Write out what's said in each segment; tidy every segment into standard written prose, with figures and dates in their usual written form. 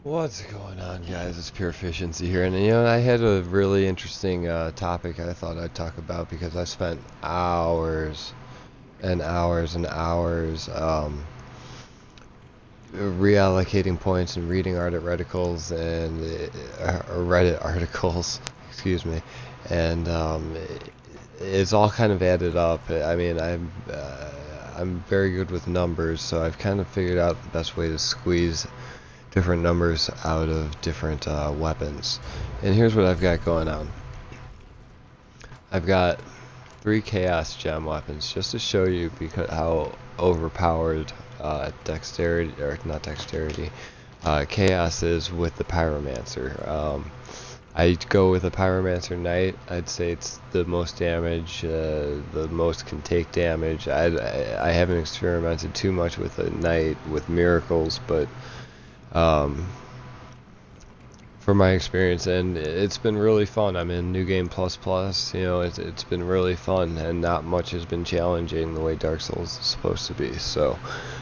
What's going on, guys? It's Pure Efficiency here, and I had a really interesting topic I thought I'd talk about because I spent hours and hours and hours reallocating points and reading Reddit articles and Reddit articles, excuse me, and it's all kind of added up. I mean, I'm very good with numbers, so I've kind of figured out the best way to squeeze different numbers out of different weapons. And here's what I've got going on. I've got 3 Chaos Gem weapons just to show you because how overpowered dexterity, or not dexterity, Chaos is with the Pyromancer. I go with a Pyromancer Knight. I'd say it's the most damage, the most can take damage. I haven't experimented too much with a Knight with miracles, but from my experience, and it's been really fun. I'm in New Game Plus Plus. It's been really fun, and not much has been challenging the way Dark Souls is supposed to be. So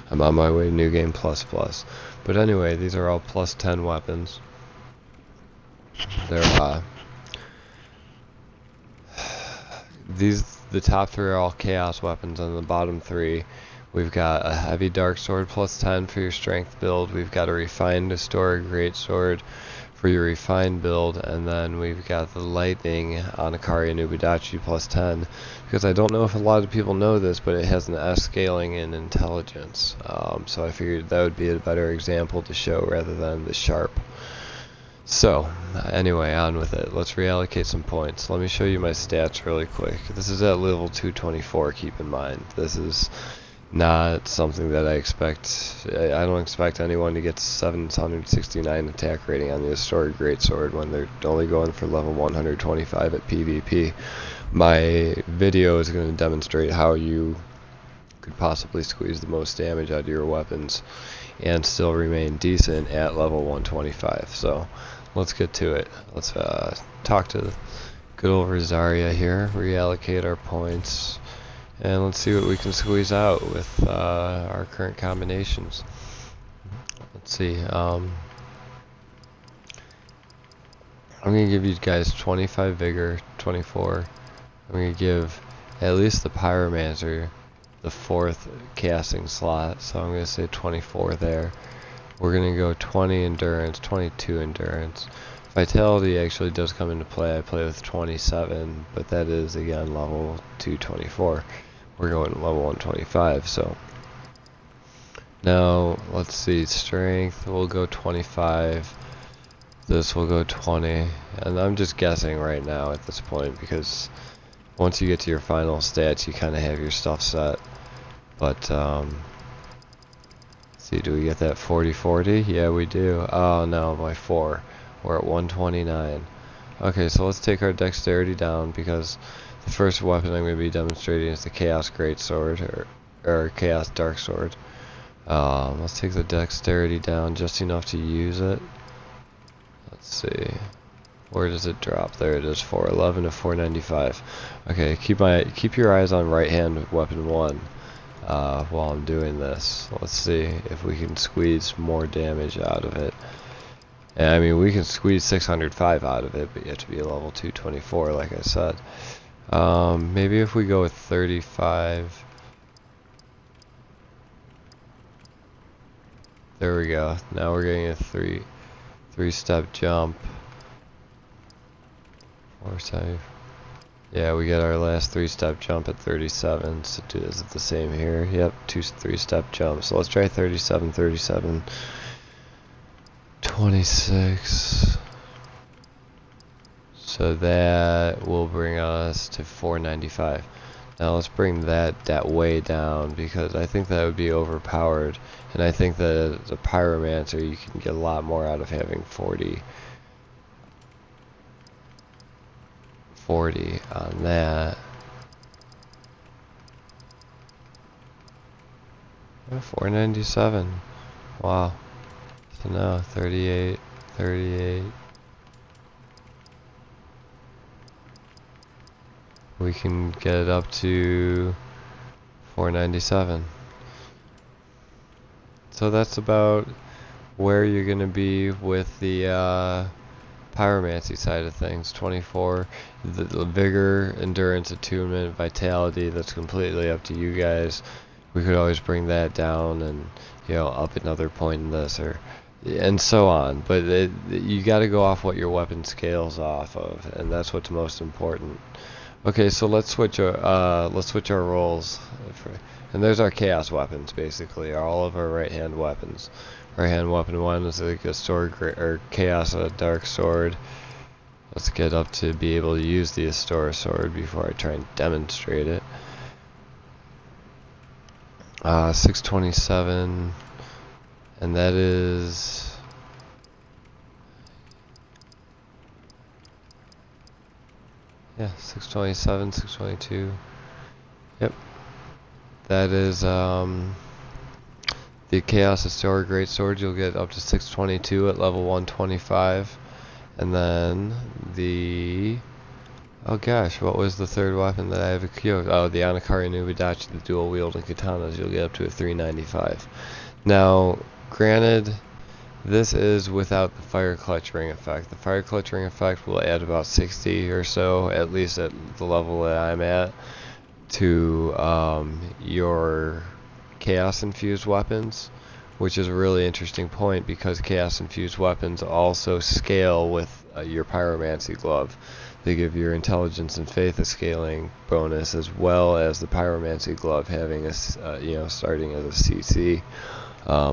I'm on my way to New Game Plus Plus. But anyway, these are all plus 10 weapons. They're the top 3 are all Chaos weapons, and the bottom 3 we've got a heavy dark sword plus 10 for your strength build. We've got a refined historic great sword for your refined build, and then we've got the lightning Anakari Nubudachi plus 10, because I don't know if a lot of people know this, but it has an S scaling in intelligence. So I figured that would be a better example to show rather than the sharp. So, anyway, on with it. Let's reallocate some points. Let me show you my stats really quick. This is at level 224, keep in mind. This is not something that I expect. I don't expect anyone to get 769 attack rating on the Historic Greatsword when they're only going for level 125 at PvP. My video is going to demonstrate how you could possibly squeeze the most damage out of your weapons and still remain decent at level 125. So let's get to it. Let's talk to good old Rosaria here, reallocate our points, and let's see what we can squeeze out with our current combinations. Let's see. I'm going to give you guys 25 Vigor, 24. I'm going to give at least the Pyromancer the 4th casting slot, so I'm going to say 24 there. We're going to go 20 Endurance, 22 Endurance. Vitality actually does come into play. I play with 27, but that is again level 224. We're going level 125, so now let's see. Strength will go 25. This will go 20, and I'm just guessing right now at this point because once you get to your final stats, you kind of have your stuff set. But let's see, do we get that 40-40? Yeah, we do. Oh no, by 4. We're at 129. Okay, so let's take our dexterity down because the first weapon I'm going to be demonstrating is the Chaos Greatsword, or Chaos Dark Sword. Let's take the dexterity down just enough to use it. Let's see. Where does it drop? There it is, 411 to 495. Okay, keep your eyes on right hand weapon 1 while I'm doing this. Let's see if we can squeeze more damage out of it. And I mean, we can squeeze 605 out of it, but you have to be a level 224, like I said. Maybe if we go with 35. There we go. Now we're getting a three-step jump. 4-7. Yeah, we get our last 3-step jump at 37. So is it the same here? Yep, 2 3-step jumps. So let's try 37, 37, 26. So that will bring us to 495. Now let's bring that way down because I think that would be overpowered, and I think that the Pyromancer you can get a lot more out of having 40 on that. 497. Wow. So now 38. We can get it up to 497. So that's about where you're going to be with the pyromancy side of things. 24, the vigor, endurance, attunement, vitality, that's completely up to you guys. We could always bring that down and, you know, up another point in this, or and so on. But you got to go off what your weapon scales off of, and that's what's most important. Okay, so let's switch our roles, and there's our chaos weapons, basically, all of our right hand weapons. Right hand weapon 1 is like a sword, or chaos, a dark sword. Let's get up to be able to use the Astora sword before I try and demonstrate it. 627, and that is yeah, 627, 622. Yep, that is the Chaos Astora Great Sword. You'll get up to 622 at level 125, and then the oh gosh, what was the third weapon that I have equipped? Oh, the Anakari Nubidachi, the dual wielding katanas. You'll get up to a 395. Now, granted, this is without the fire clutch ring effect. The fire clutch ring effect will add about 60 or so, at least at the level that I'm at, to your chaos infused weapons, which is a really interesting point because chaos infused weapons also scale with your pyromancy glove. They give your intelligence and faith a scaling bonus, as well as the pyromancy glove having a starting as a CC.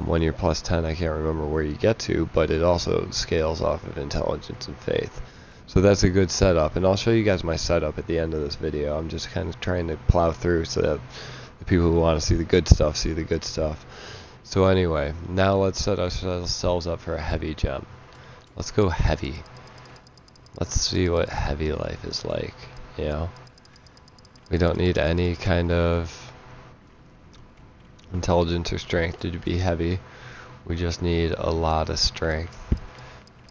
When you're plus 10, I can't remember where you get to, but it also scales off of intelligence and faith. So that's a good setup, and I'll show you guys my setup at the end of this video. I'm just kind of trying to plow through so that the people who want to see the good stuff see the good stuff. So anyway, now let's set ourselves up for a heavy gem. Let's go heavy. Let's see what heavy life is like, you know? We don't need any kind of intelligence or strength to be heavy. We just need a lot of strength.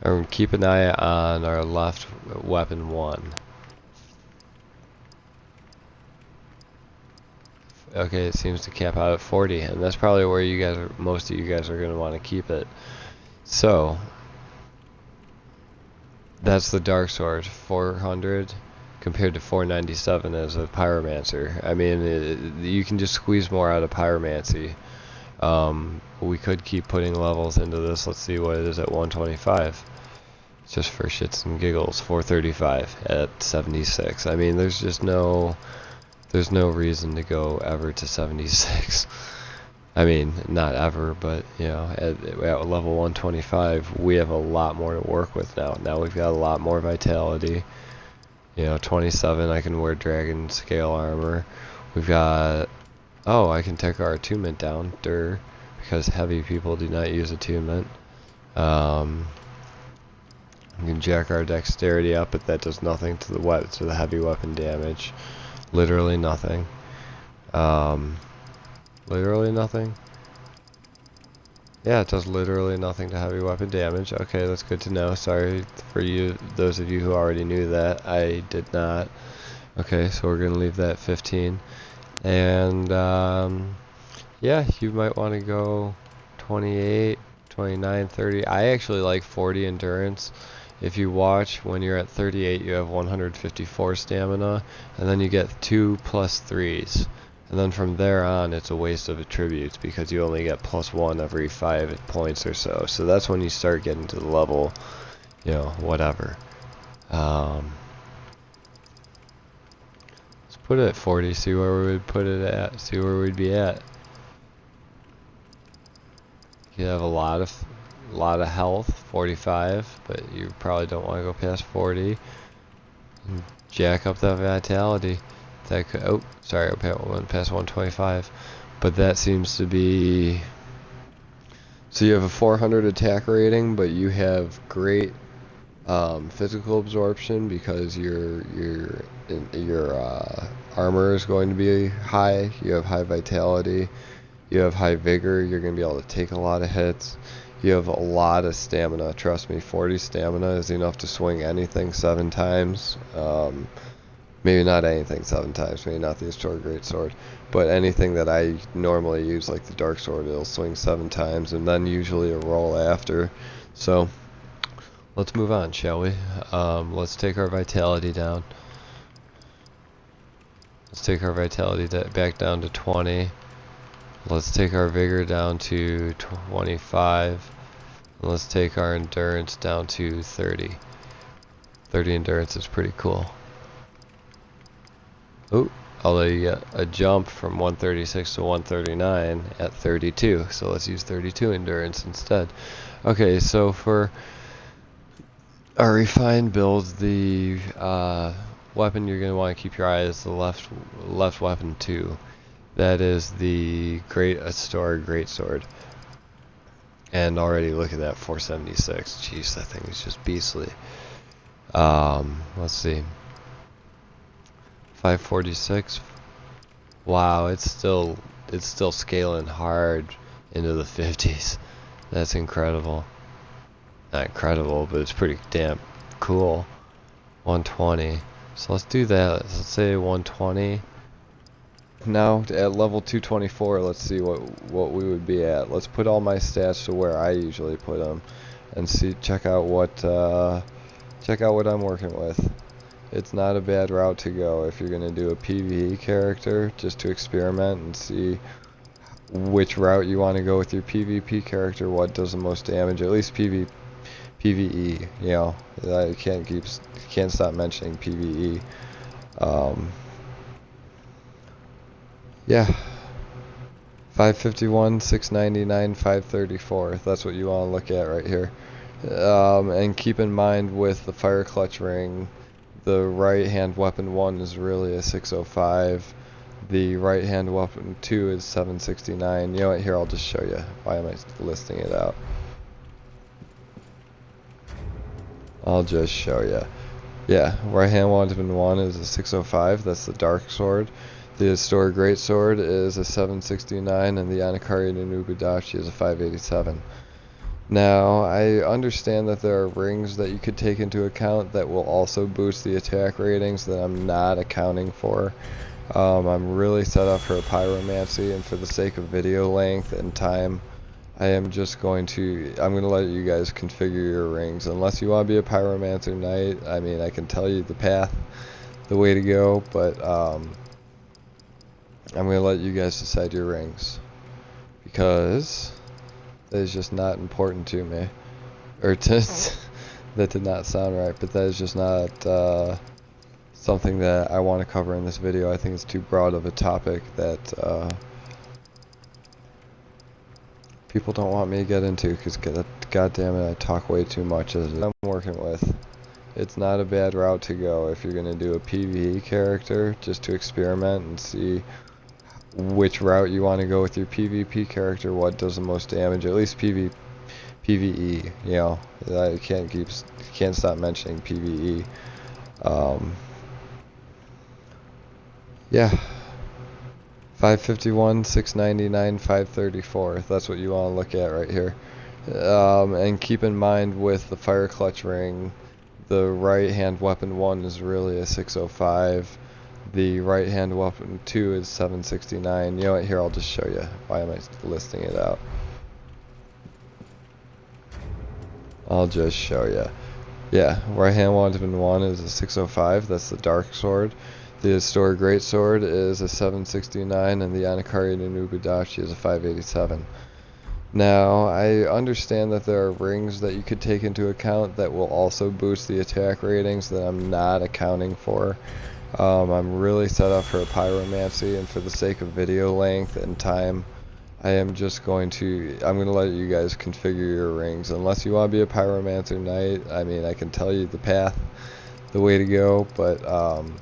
And keep an eye on our left weapon 1. Okay, it seems to cap out at 40, and that's probably where most of you guys are going to want to keep it. So that's the dark sword, 400 compared to 497 as a pyromancer. I mean, you can just squeeze more out of pyromancy. We could keep putting levels into this. Let's see what it is at 125. Just for shits and giggles, 435 at 76. I mean, there's no reason to go ever to 76. I mean, not ever, but you know, at level 125, we have a lot more to work with now. Now we've got a lot more vitality. You know, 27, I can wear dragon scale armor. We've got, oh, I can take our attunement down, because heavy people do not use attunement. We can jack our dexterity up, but that does nothing to the heavy weapon damage. Literally nothing. Literally nothing? Yeah, it does literally nothing to heavy weapon damage. Okay, that's good to know. Sorry for you, those of you who already knew that. I did not. Okay, so we're gonna leave that 15. And yeah, you might want to go 28, 29, 30. I actually like 40 endurance. If you watch, when you're at 38, you have 154 stamina, and then you get 2 plus 3s. And then from there on, it's a waste of attributes because you only get +1 every 5 points or so. So that's when you start getting to the level, you know, whatever. Let's put it at 40, see where we would put it at, see where we'd be at. You have a lot of health, 45, but you probably don't want to go past 40. And jack up that vitality. That could, oh, sorry, I went past 125, but that seems to be. So you have a 400 attack rating, but you have great physical absorption because your armor is going to be high. You have high vitality. You have high vigor. You're going to be able to take a lot of hits. You have a lot of stamina. Trust me, 40 stamina is enough to swing anything 7 times. Maybe not anything 7 times, maybe not the historic greatsword, but anything that I normally use, like the dark sword, it'll swing 7 times, and then usually a roll after. So let's move on, shall we? Let's take our vitality down. Let's take our vitality back down to 20. Let's take our vigor down to 25. And let's take our endurance down to 30. 30 endurance is pretty cool. Ooh, although you get a jump from 136 to 139 at 32. So let's use 32 endurance instead. Okay, so for our refined build, the weapon you're going to want to keep your eye is the left weapon 2. That is the historic greatsword. And already look at that, 476. Jeez, that thing is just beastly. Let's see. 546. Wow, it's still scaling hard into the 50s. That's incredible. Not incredible, but it's pretty damn cool. 120. So let's do that. Let's say 120. Now at level 224, let's see what we would be at. Let's put all my stats to where I usually put them, and check out what I'm working with. It's not a bad route to go if you're gonna do a PvE character, just to experiment and see which route you want to go with your PvP character. What does the most damage? At least PvE. You know, I can't stop mentioning PvE. Yeah. 551, 699, 534. That's what you want to look at right here. And keep in mind with the fire clutch ring, the right hand weapon 1 is really a 605. The right hand weapon 2 is 769. You know what? Here, I'll just show you. Why am I listing it out? I'll just show you. Yeah, right hand weapon 1 is a 605. That's the dark sword. The historic greatsword is a 769, and the Anakari Nunubudashi is a 587. Now, I understand that there are rings that you could take into account that will also boost the attack ratings that I'm not accounting for. I'm really set up for a pyromancy, and for the sake of video length and time, I'm going to let you guys configure your rings. Unless you want to be a pyromancer knight, I mean, I can tell you the path, the way to go, but I'm going to let you guys decide your rings, because that is just not important to me. That did not sound right, but that is just not something that I want to cover in this video. I think it's too broad of a topic that people don't want me to get into, because god damn it, I talk way too much as I'm working with. It's not a bad route to go if you're going to do a PvE character, just to experiment and see which route you want to go with your PvP character. What does the most damage? At least PvE. You know, I can't stop mentioning PvE. Yeah. 551, 699, 534. That's what you want to look at right here. And keep in mind with the fire clutch ring, the right hand weapon 1 is really a 605. The right hand weapon 2 is 769. You know what? Here, I'll just show you. Why am I listing it out? I'll just show you. Yeah, right hand weapon 1 is a 605. That's the dark sword. The historic greatsword is a 769, and the Anakari Nunubudashi is a 587. Now, I understand that there are rings that you could take into account that will also boost the attack ratings that I'm not accounting for. I'm really set up for a pyromancy, and for the sake of video length and time, I'm going to let you guys configure your rings. Unless you want to be a pyromancer knight, I mean, I can tell you the path, the way to go, but I'm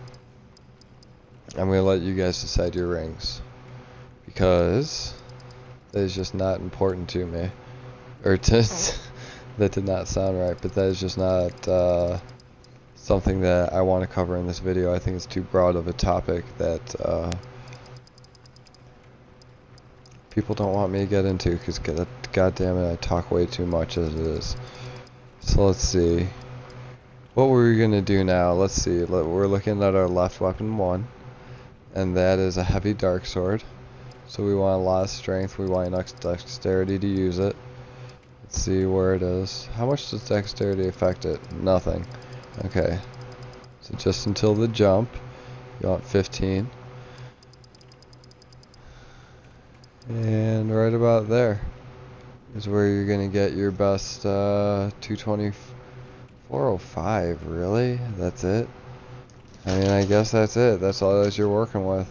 going to let you guys decide your rings, because that is just not important to me. That did not sound right, but that is just not something that I want to cover in this video. I think it's too broad of a topic that people don't want me to get into, because god damn it, I talk way too much as it is. So let's see. What were we gonna do now? Let's see. We're looking at our left weapon 1, and that is a heavy dark sword. So we want a lot of strength. We want enough dexterity to use it. Let's see where it is. How much does dexterity affect it? Nothing. Okay. So just until the jump, you want 15. And right about there is where you're gonna get your best 220. 405, really? That's it? I mean, I guess that's it. That's all that you're working with.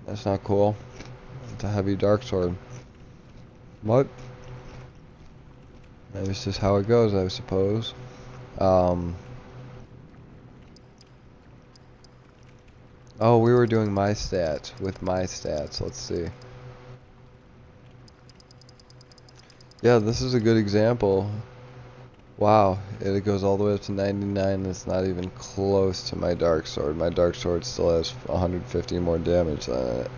That's not cool. It's a heavy dark sword. What? That's just how it goes, I suppose. Oh, we were doing my stats with my stats. Let's see. Yeah, this is a good example. Wow, it goes all the way up to 99. It's not even close to my dark sword. My dark sword still has 150 more damage than it.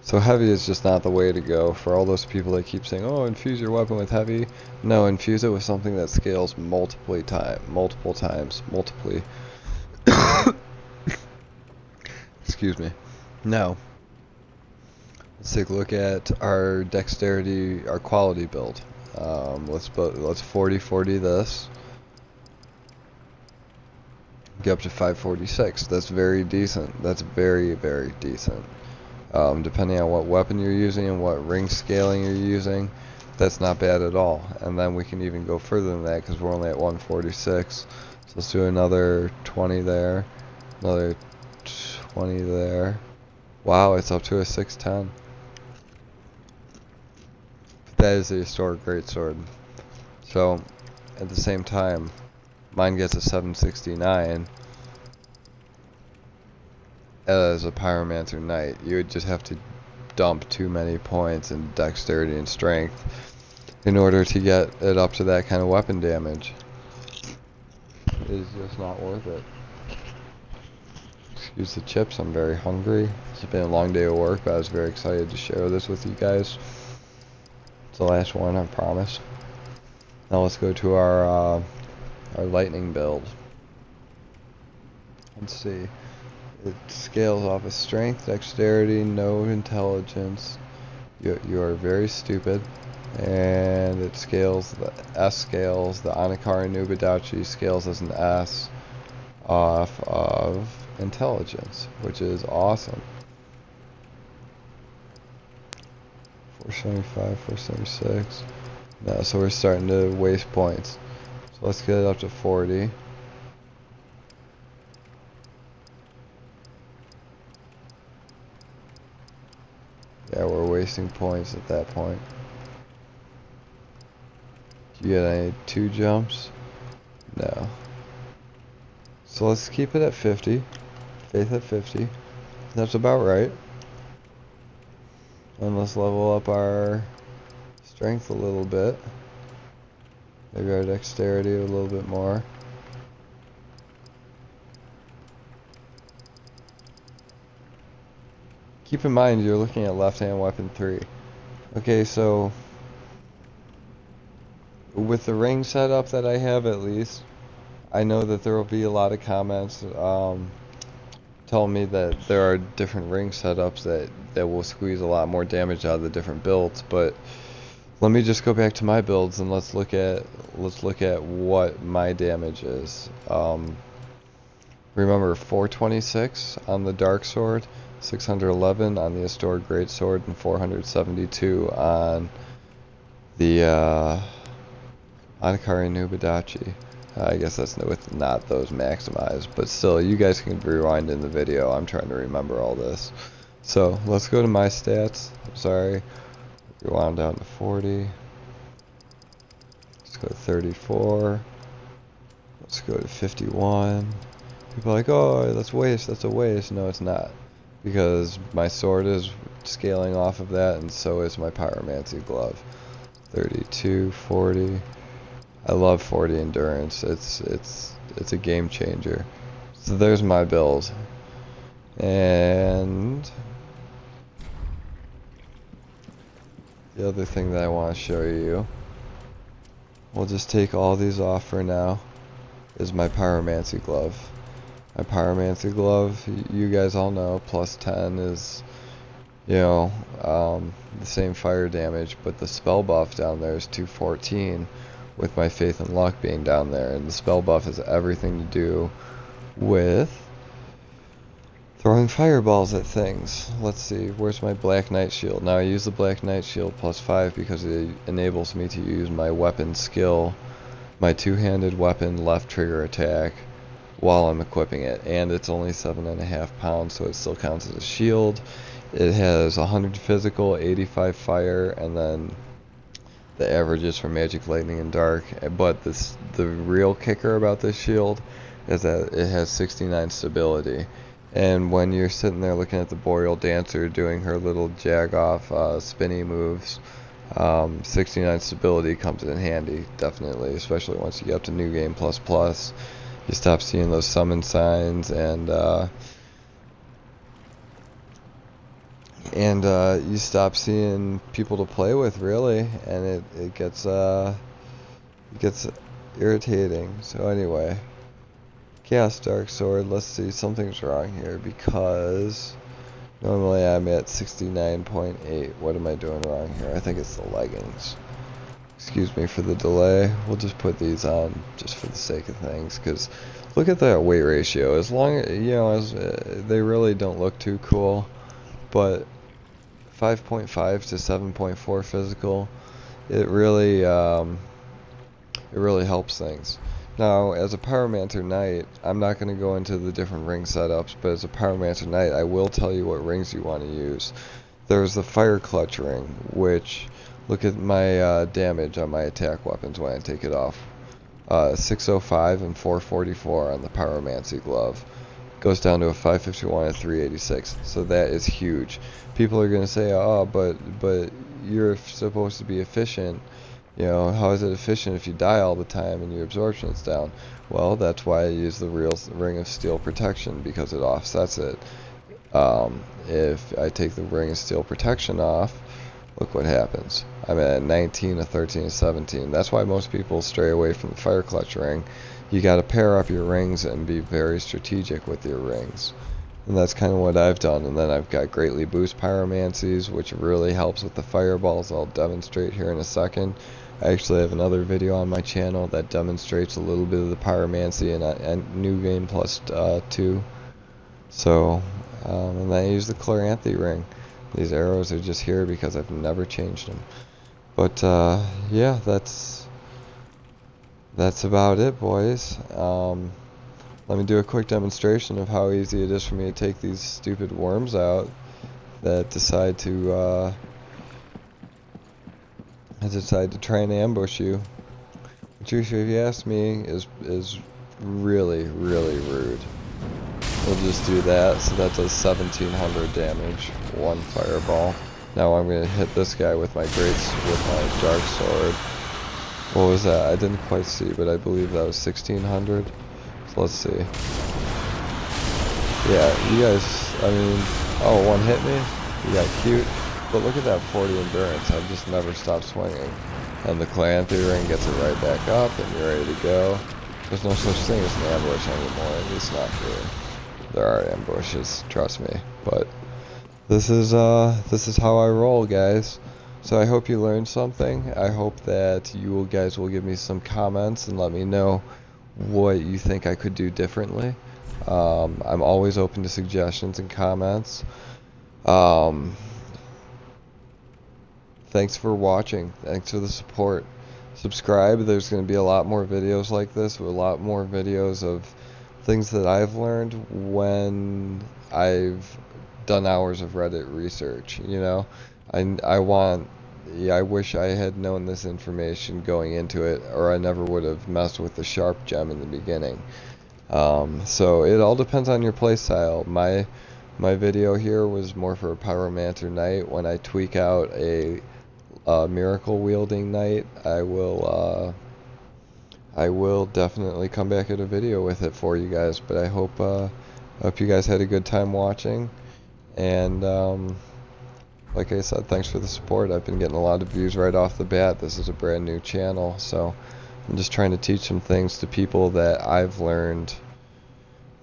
So heavy is just not the way to go. For all those people that keep saying, "Oh, infuse your weapon with heavy," no, infuse it with something that scales multiple times. Excuse me. Now, let's take a look at our dexterity, our quality build. Let's 40-40 this. Get up to 546. That's very decent. That's very, very decent. Depending on what weapon you're using and what ring scaling you're using, that's not bad at all. And then we can even go further than that because we're only at 146. So let's do another 20 there, another 20 there. Wow, it's up to a 610. That is a historic greatsword. So, at the same time, mine gets a 769 as a Pyromancer Knight. You would just have to dump too many points in dexterity and strength in order to get it up to that kind of weapon damage. It is just not worth it. Excuse the chips, I'm very hungry. It's been a long day of work, but I was very excited to share this with you guys. It's the last one, I promise. Now let's go to our lightning build. Let's see. It scales off of strength, dexterity, no intelligence. You are very stupid. And it scales, the S scales, the Anakari Nubadachi scales as an S off of intelligence, which is awesome. 475, 476. No, so we're starting to waste points. So let's get it up to 40. Yeah, we're wasting points at that point. Do you get any 2 jumps? No. So let's keep it at 50. Faith at 50. That's about right. And let's level up our strength a little bit. Maybe our dexterity a little bit more. Keep in mind you're looking at left-hand weapon 3. Okay, so with the ring setup that I have, at least, I know that there will be a lot of comments telling me that there are different ring setups that will squeeze a lot more damage out of the different builds, but let me just go back to my builds and let's look at what my damage is. Remember, 426 on the dark sword, 611 on the historic great sword, and 472 on the Anakari Nubadachi. I guess that's with not those maximized, but still, you guys can rewind in the video. I'm trying to remember all this. So let's go to my stats. I'm sorry. Rewind down to 40. Let's go to 34. Let's go to 51. People are like, "Oh, that's waste. That's a waste." No, it's not, because my sword is scaling off of that, and so is my pyromancy glove. 32, 40. I love 40 endurance. It's a game changer. So there's my build. And the other thing that I want to show you we'll just take all these off for now, is my pyromancy glove. My pyromancy glove, you guys all know, plus 10 is, you know, the same fire damage, but the spell buff down there is 214, with my faith and luck being down there, and the spell buff is everything to do with throwing fireballs at things. Let's see, where's my Black Knight shield? Now I use the Black Knight shield plus 5 because it enables me to use my weapon skill, my two-handed weapon left trigger attack, while I'm equipping it, and it's only 7.5 pounds, so it still counts as a shield. It has 100 physical, 85 fire, and then the averages for magic, lightning, and dark. But the real kicker about this shield is that it has 69 stability. And when you're sitting there looking at the Boreal Dancer doing her little jag-off spinny moves, 69 stability comes in handy, definitely, especially once you get up to New Game Plus. You stop seeing those summon signs, and you stop seeing people to play with, really, and it gets irritating. So anyway, Chaos Dark Sword. Let's see, something's wrong here because normally I'm at 69.8. What am I doing wrong here? I think it's the leggings. Excuse me for the delay. We'll just put these on just for the sake of things, because look at that weight ratio. As long as, you know, as they really don't look too cool, but 5.5 to 7.4 physical, it really helps things. Now, as a Pyromancer Knight, I'm not going to go into the different ring setups, but as a Pyromancer Knight, I will tell you what rings you want to use. There's the Fire Clutch ring, which, look at my damage on my attack weapons when I take it off. 605 and 444 on the Pyromancy glove. Goes down to a 551 and 386. So that is huge. People are going to say, oh, but you're supposed to be efficient. You know, how is it efficient if you die all the time and your absorption is down? Well, that's why I use the real Ring of Steel Protection, because it offsets it. If I take the Ring of Steel Protection off, look what happens. I'm at 19, a 13, a 17. That's why most people stray away from the Fire Clutch ring. You got to pair up your rings and be very strategic with your rings. And that's kind of what I've done. And then I've got Greatly Boost Pyromancies, which really helps with the fireballs. I'll demonstrate here in a second. I actually have another video on my channel that demonstrates a little bit of the Pyromancy and New Game Plus 2. So, and then I use the Chloranthy ring. These arrows are just here because I've never changed them. But yeah, that's about it, boys. Let me do a quick demonstration of how easy it is for me to take these stupid worms out that decide to try and ambush you. Which, if you ask me, is really, really rude. We'll just do that. So that does 1700 damage, one fireball. Now I'm gonna hit this guy with my dark sword. What was that? I didn't quite see, but I believe that was 1600. So let's see. Yeah, you guys. I mean, oh, one hit me. You got cute. But look at that 40 endurance. I've just never stopped swinging. And the Chloranthy ring gets it right back up, and you're ready to go. There's no such thing as an ambush anymore, at least not here. There are ambushes, trust me. But this is how I roll, guys. So I hope you learned something. I hope that you guys will give me some comments and let me know what you think I could do differently. I'm always open to suggestions and comments. Thanks for watching. Thanks for the support. Subscribe. There's going to be a lot more videos like this, with a lot more videos of things that I've learned when I've done hours of Reddit research. You know, I wish I had known this information going into it, or I never would have messed with the sharp gem in the beginning. So it all depends on your playstyle. My video here was more for a Pyromancer Knight. When I tweak out a miracle wielding knight, I will definitely come back at a video with it for you guys. But I hope you guys had a good time watching, and like I said, thanks for the support. I've been getting a lot of views right off the bat. This is a brand new channel, so I'm just trying to teach some things to people that I've learned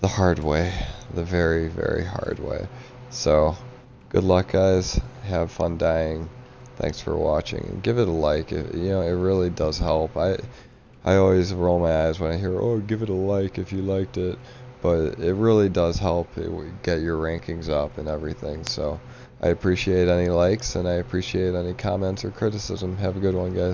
the hard way, the very, very hard way. So, good luck, guys. Have fun dying. Thanks for watching. Give it a like. It really does help. I always roll my eyes when I hear, oh, give it a like if you liked it. But it really does help get your rankings up and everything. So I appreciate any likes, and I appreciate any comments or criticism. Have a good one, guys.